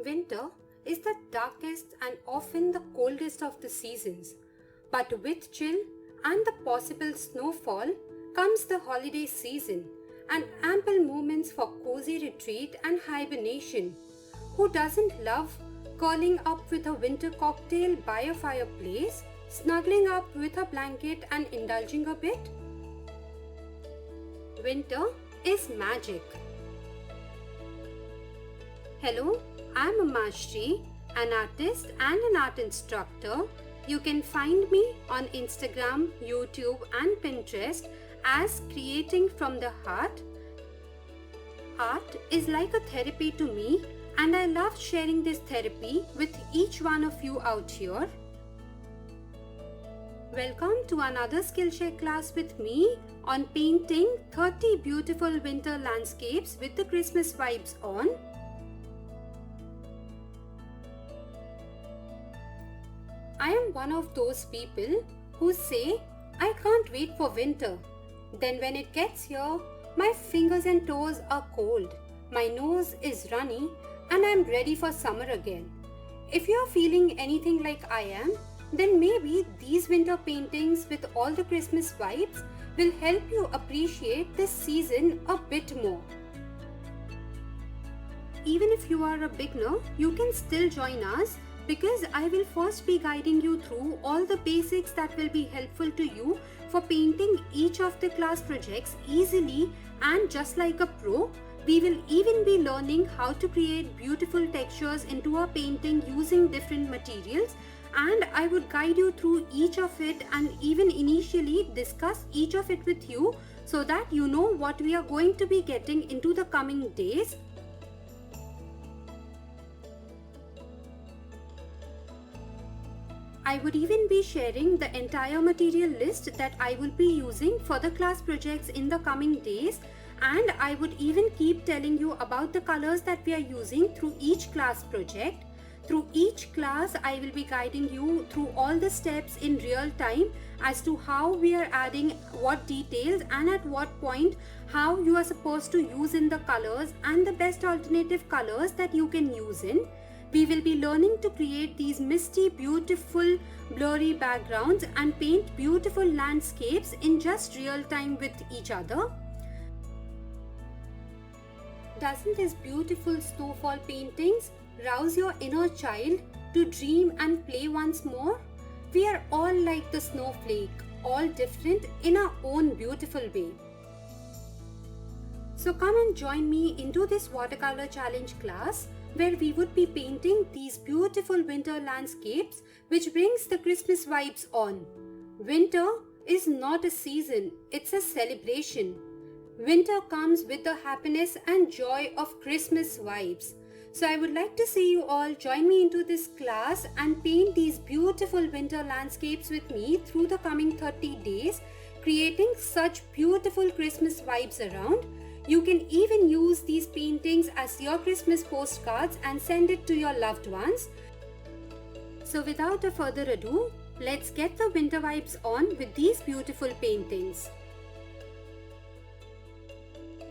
Winter is the darkest and often the coldest of the seasons, but with chill and the possible snowfall comes the holiday season and ample moments for cozy retreat and hibernation. Who doesn't love curling up with a winter cocktail by a fireplace, snuggling up with a blanket and indulging a bit? Winter is magic. Hello, I'm Amashri, an artist and an art instructor. You can find me on Instagram, YouTube and Pinterest as Creating from the Heart. Art is like a therapy to me, and I love sharing this therapy with each one of you out here. Welcome to another Skillshare class with me on painting 30 beautiful winter landscapes with the Christmas vibes on. I am one of those people who say, I can't wait for winter. Then when it gets here, my fingers and toes are cold, my nose is runny, and I am ready for summer again. If you are feeling anything like I am, then maybe these winter paintings with all the Christmas vibes will help you appreciate this season a bit more. Even if you are a beginner, you can still join us because I will first be guiding you through all the basics that will be helpful to you for painting each of the class projects easily and just like a pro. We will even be learning how to create beautiful textures into our painting using different materials, and I would guide you through each of it and even initially discuss each of it with you so that you know what we are going to be getting into the coming days. I would even be sharing the entire material list that I will be using for the class projects in the coming days, and I would even keep telling you about the colors that we are using through each class project. Through each class, I will be guiding you through all the steps in real time as to how we are adding what details and at what point how you are supposed to use in the colors and the best alternative colors that you can use in. We will be learning to create these misty, beautiful, blurry backgrounds and paint beautiful landscapes in just real time with each other. Doesn't this beautiful snowfall paintings rouse your inner child to dream and play once more? We are all like the snowflake, all different in our own beautiful way. So come and join me into this watercolor challenge class where we would be painting these beautiful winter landscapes which brings the Christmas vibes on. Winter is not a season, it's a celebration. Winter comes with the happiness and joy of Christmas vibes. So I would like to see you all join me into this class and paint these beautiful winter landscapes with me through the coming 30 days, creating such beautiful Christmas vibes around. You can even use these paintings as your Christmas postcards and send it to your loved ones. So without a further ado, let's get the winter vibes on with these beautiful paintings.